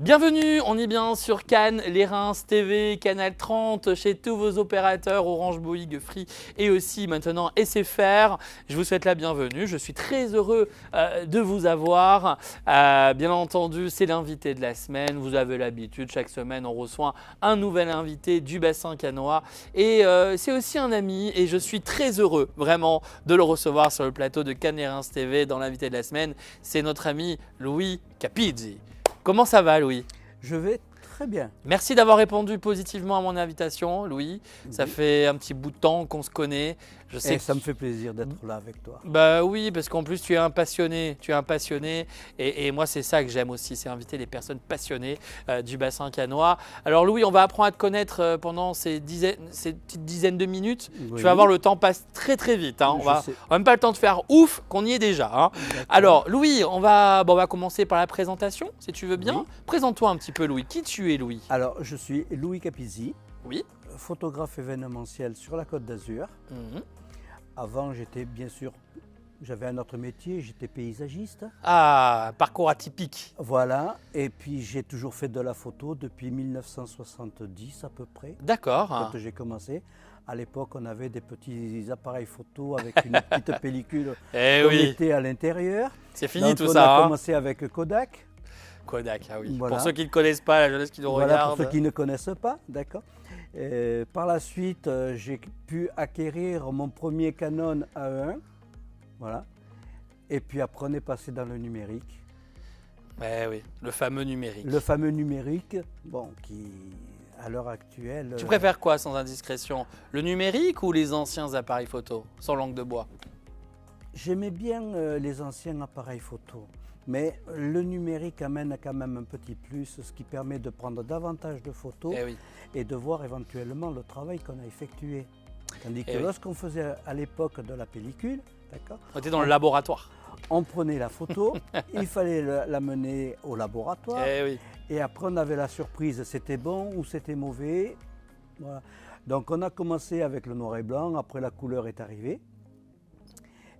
Bienvenue, on est bien sur Cannes, les Reims TV, Canal 30, chez tous vos opérateurs Orange, Bouygues, Free et aussi maintenant SFR. Je vous souhaite la bienvenue, je suis très heureux de vous avoir. Bien entendu, c'est l'invité de la semaine, vous avez l'habitude, chaque semaine on reçoit un nouvel invité du bassin cannois et c'est aussi un ami et je suis très heureux vraiment de le recevoir sur le plateau de Cannes, les Reims TV dans l'invité de la semaine. C'est notre ami Louis Capizzi. Comment ça va, Louis? Je vais très bien. Merci d'avoir répondu positivement à mon invitation, Louis. Ça fait un petit bout de temps qu'on se connaît. Je sais que ça me fait plaisir d'être là avec toi. Bah oui, parce qu'en plus tu es un passionné. Et moi c'est ça que j'aime aussi, c'est inviter les personnes passionnées du bassin cannois. Alors Louis, on va apprendre à te connaître pendant ces petites dizaines de minutes. Oui. Tu vas voir, le temps passe très très vite. Hein. On va même pas le temps de faire ouf qu'on y est déjà. Hein. Alors Louis, on va commencer par la présentation, si tu veux bien. Oui. Présente-toi un petit peu, Louis. Qui tu es, Louis? Alors je suis Louis Capizzi. Oui. Photographe événementiel sur la Côte d'Azur. Avant, j'avais un autre métier, j'étais paysagiste. Ah, parcours atypique. Voilà, et puis j'ai toujours fait de la photo depuis 1970 à peu près. D'accord. Quand j'ai commencé, à l'époque, on avait des petits appareils photo avec une petite pellicule qu'on mettait à l'intérieur. C'est fini. Donc, tout ça. On a commencé avec Kodak. Kodak, ah oui. Voilà. Pour ceux qui ne connaissent pas, la jeunesse qui nous regarde. Pour ceux qui ne connaissent pas, d'accord. Par la suite, j'ai pu acquérir mon premier Canon A1, voilà. Et puis après, on est passé dans le numérique. Oui, le fameux numérique. Le fameux numérique, bon, qui, à l'heure actuelle... Tu préfères quoi, sans indiscrétion? Le numérique ou les anciens appareils photo, sans langue de bois? J'aimais bien les anciens appareils photo. Mais le numérique amène quand même un petit plus, ce qui permet de prendre davantage de photos et de voir éventuellement le travail qu'on a effectué. Tandis que lorsqu'on faisait à l'époque de la pellicule, on était dans le laboratoire. On prenait la photo, il fallait l'amener au laboratoire et après on avait la surprise, c'était bon ou c'était mauvais. Voilà. Donc on a commencé avec le noir et blanc, après la couleur est arrivée.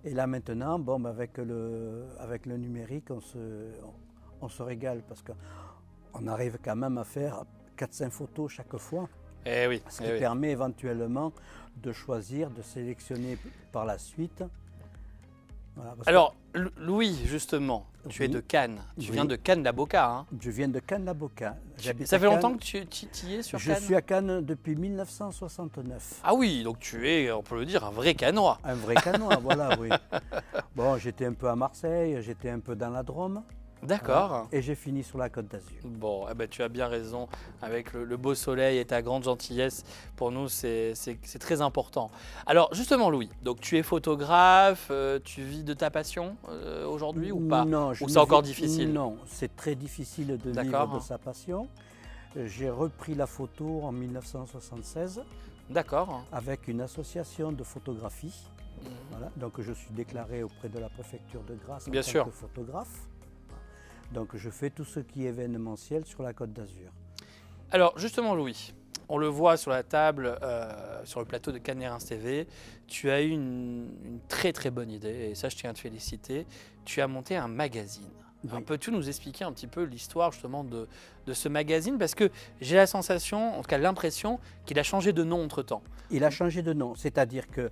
Et là maintenant, avec le numérique, on se régale parce qu'on arrive quand même à faire 4-5 photos chaque fois. Ce qui permet éventuellement de choisir, de sélectionner par la suite. Voilà, alors, Louis, justement, tu es de Cannes. Tu viens de Cannes-la-Boca. Hein. Je viens de Cannes-la-Boca. Ça fait longtemps que tu y es sur Cannes? Je suis à Cannes depuis 1969. Ah oui, donc tu es, on peut le dire, un vrai Cannois. Un vrai Cannois, voilà, oui. Bon, j'étais un peu à Marseille, j'étais un peu dans la Drôme. D'accord. Voilà, et j'ai fini sur la Côte d'Azur. Bon, tu as bien raison. Avec le beau soleil et ta grande gentillesse, pour nous, c'est très important. Alors, justement, Louis, donc tu es photographe, tu vis de ta passion aujourd'hui ou pas? Non, ou c'est encore difficile? Non, c'est très difficile de vivre de sa passion. J'ai repris la photo en 1976. D'accord. Avec une association de photographie. Voilà, donc je suis déclaré auprès de la préfecture de Grasse en tant que photographe. Donc je fais tout ce qui est événementiel sur la Côte d'Azur. Alors justement Louis, on le voit sur la table, sur le plateau de Cannes, les Reims TV, tu as eu une très très bonne idée et ça je tiens à te féliciter. Tu as monté un magazine. Oui. Peux-tu nous expliquer un petit peu l'histoire justement de ce magazine? Parce que j'ai la sensation, en tout cas l'impression, qu'il a changé de nom entre-temps. Il a changé de nom, c'est-à-dire que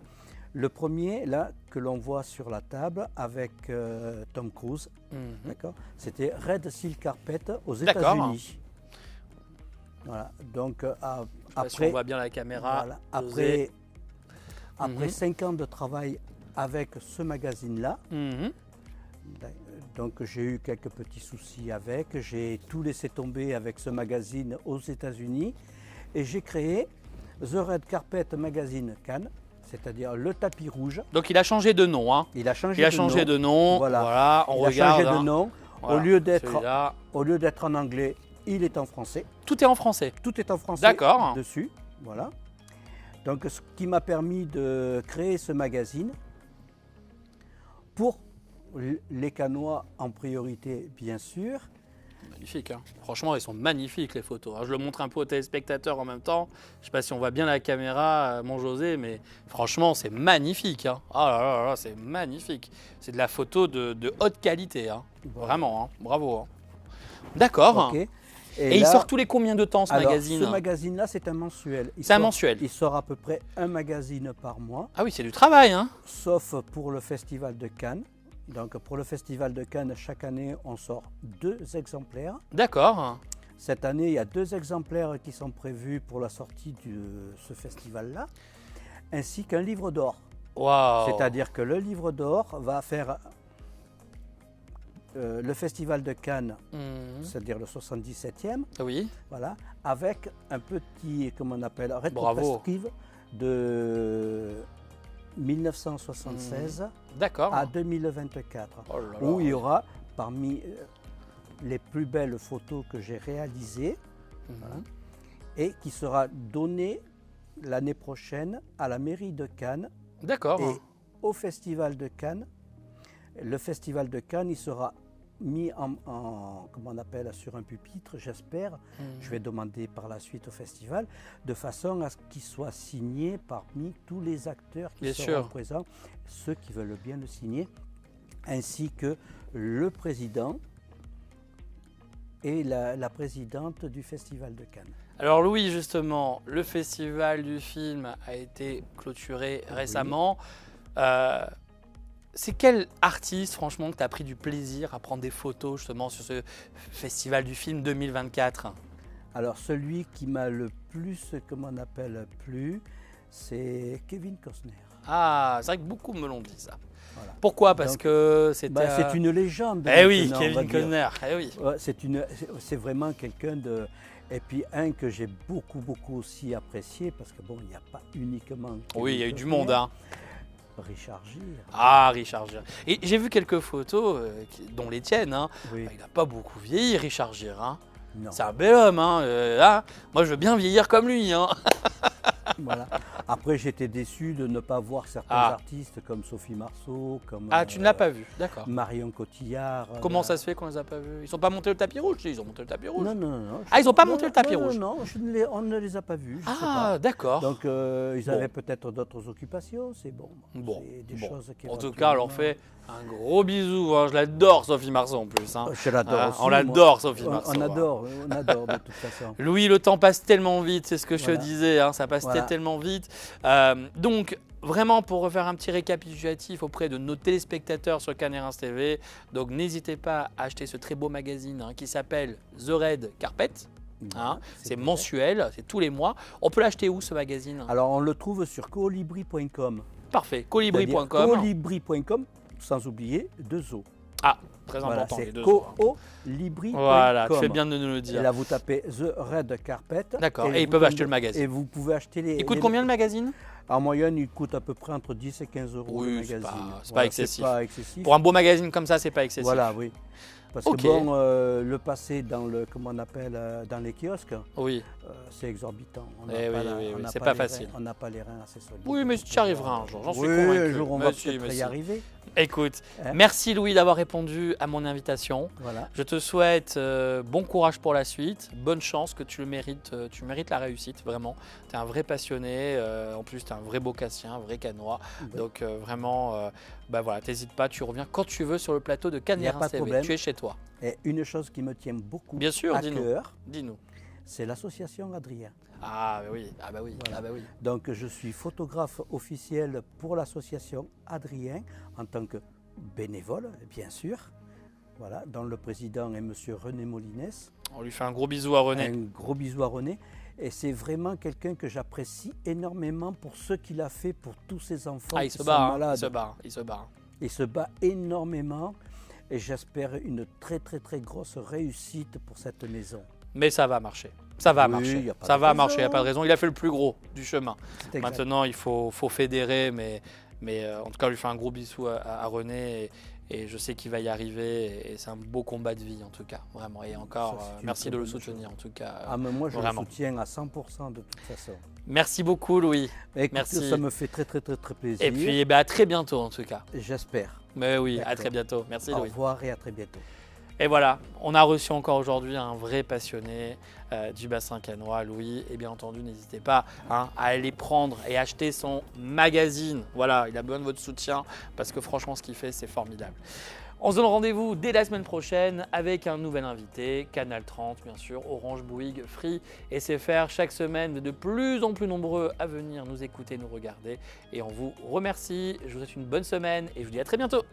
le premier, là, que l'on voit sur la table avec Tom Cruise, c'était Red Silk Carpet aux États-Unis. Voilà. Donc, après, si on voit bien la caméra. Voilà, après 5 ans de travail avec ce magazine-là, donc j'ai eu quelques petits soucis avec. J'ai tout laissé tomber avec ce magazine aux États-Unis et j'ai créé The Red Carpet Magazine Cannes. C'est-à-dire le tapis rouge. Donc il a changé de nom. Hein. Il a changé de nom. Voilà, on regarde. Il a changé de nom. Voilà, au lieu d'être en anglais, il est en français. Tout est en français? Tout est en français. D'accord. Dessus. Voilà. Donc ce qui m'a permis de créer ce magazine pour les Cannois en priorité, bien sûr. Magnifique, hein. Franchement, ils sont magnifiques les photos. Alors, je le montre un peu aux téléspectateurs en même temps. Je ne sais pas si on voit bien la caméra, mon José, mais franchement, c'est magnifique. Hein. Oh là là là, c'est magnifique. C'est de la photo de haute qualité, hein. Vraiment, hein. Bravo. Hein. D'accord. Okay. Et il sort tous les combien de temps, ce magazine? Ce magazine-là, c'est un mensuel. C'est un mensuel. Il sort à peu près un magazine par mois. Ah oui, c'est du travail, hein. Sauf pour le Festival de Cannes. Donc pour le Festival de Cannes, chaque année, on sort 2 exemplaires. D'accord. Cette année, il y a 2 exemplaires qui sont prévus pour la sortie de ce festival-là, ainsi qu'un livre d'or. Wow. C'est-à-dire que le livre d'or va faire le Festival de Cannes, c'est-à-dire le 77e, oui. voilà, avec un petit, comment on appelle, rétrospective de 1976 à 2024, où il y aura parmi les plus belles photos que j'ai réalisées, voilà, et qui sera donnée l'année prochaine à la mairie de Cannes. D'accord. Et au Festival de Cannes. Le Festival de Cannes, il sera mis comment on appelle, sur un pupitre, j'espère. Je vais demander par la suite au festival, de façon à ce qu'il soit signé parmi tous les acteurs qui seront présents, ceux qui veulent bien le signer, ainsi que le président et la présidente du Festival de Cannes. Alors Louis, justement, le festival du film a été clôturé récemment. C'est quel artiste, franchement, que tu as pris du plaisir à prendre des photos, justement, sur ce festival du film 2024? Alors, celui qui m'a le plus, comment on appelle, plu, c'est Kevin Costner. Ah, c'est vrai que beaucoup me l'ont dit, ça. Voilà. Pourquoi? Parce que c'était... c'est une légende. Eh oui, Kevin Costner. Eh oui. C'est vraiment quelqu'un de... Et puis un que j'ai beaucoup aussi apprécié, parce que bon, il n'y a pas uniquement... Oui, il y a eu du monde, hein. Richard Gere. Ah, Richard Gere. Et j'ai vu quelques photos, dont les tiennes. Hein. Oui. Il n'a pas beaucoup vieilli, Richard Gere. Hein. Non. C'est un bel homme. Hein. Là, moi, je veux bien vieillir comme lui. Hein. Voilà. Après, j'étais déçu de ne pas voir certains artistes comme Sophie Marceau, comme... Ah, tu ne l'as pas vu, d'accord. Marion Cotillard. Comment ça se fait qu'on ne les a pas vus? Ils ne sont pas montés le tapis rouge? Ils ont monté le tapis rouge. Non. Ah, ils n'ont pas monté le tapis rouge? Non, on ne les a pas vus. D'accord. Donc, ils avaient peut-être d'autres occupations, c'est bon. C'est des choses qui... En tout cas, on leur fait un gros bisou. Hein. Je l'adore, Sophie Marceau, en plus. Hein. Je l'adore aussi. On l'adore, Sophie Marceau. On adore de toute façon. Louis, le temps passe tellement vite, c'est ce que je te disais, hein, ça passe tellement vite. Donc, vraiment, pour refaire un petit récapitulatif auprès de nos téléspectateurs sur Cannes et Reims TV, donc n'hésitez pas à acheter ce très beau magazine qui s'appelle The Red Carpet. Hein, c'est mensuel, c'est tous les mois. On peut l'acheter où, ce magazine? Alors, on le trouve sur colibri.com. Parfait, colibri.com. Colibri.com, sans oublier 2 O. Ah, très important, c'est les 2 colibri.com. Voilà, tu fais bien de nous le dire. Et là, vous tapez The Red Carpet. D'accord, et ils peuvent acheter le magazine. Et vous pouvez acheter les... Il coûte combien, le magazine? En moyenne, il coûte à peu près entre 10 et 15 euros le magazine. C'est pas excessif. Pas excessif. Pour un beau magazine comme ça, c'est pas excessif. Voilà, oui. Parce que bon, le passer dans le, comment on appelle, dans les kiosques, c'est exorbitant. C'est pas facile. On n'a pas les reins assez solides. Oui, mais tu y arriveras un jour, j'en suis convaincu. Un jour, on va peut-être y arriver. Écoute, merci Louis d'avoir répondu à mon invitation. Voilà. Je te souhaite bon courage pour la suite, bonne chance, que tu le mérites, tu mérites la réussite, vraiment. Tu es un vrai passionné, en plus tu es un vrai Beaucassien, un vrai Cannois. Donc vraiment, voilà, t'hésites pas, tu reviens quand tu veux sur le plateau de Cannes et Reims TV. Tu es chez toi. Et une chose qui me tient beaucoup à cœur, dis-nous. C'est l'association Adrien. Ah oui, oui. Donc je suis photographe officiel pour l'association Adrien en tant que bénévole, bien sûr. Voilà, dont le président est monsieur René Molines. On lui fait un gros bisou à René. Un gros bisou à René. Et c'est vraiment quelqu'un que j'apprécie énormément pour ce qu'il a fait pour tous ces enfants qui sont malades. Il se bat. Il se bat énormément et j'espère une très grosse réussite pour cette maison. Mais ça va marcher. Ça va marcher. Il n'y a pas de raison. Il a fait le plus gros du chemin. Maintenant, il faut fédérer, mais en tout cas, on lui fait un gros bisou à René. Et je sais qu'il va y arriver. Et c'est un beau combat de vie, en tout cas. Vraiment. Et encore, merci de le soutenir, en tout cas. Mais moi, je le soutiens à 100% de toute façon. Merci beaucoup, Louis. Merci. Ça me fait très plaisir. Et puis, à très bientôt, en tout cas. J'espère. Mais oui, à très bientôt. Merci, Louis. Au revoir et à très bientôt. Et voilà, on a reçu encore aujourd'hui un vrai passionné du bassin cannois, Louis. Et bien entendu, n'hésitez pas à aller prendre et acheter son magazine. Voilà, il a besoin de votre soutien parce que franchement, ce qu'il fait, c'est formidable. On se donne rendez-vous dès la semaine prochaine avec un nouvel invité, Canal 30 bien sûr, Orange, Bouygues, Free, SFR. Chaque semaine, vous êtes de plus en plus nombreux à venir nous écouter, nous regarder et on vous remercie. Je vous souhaite une bonne semaine et je vous dis à très bientôt.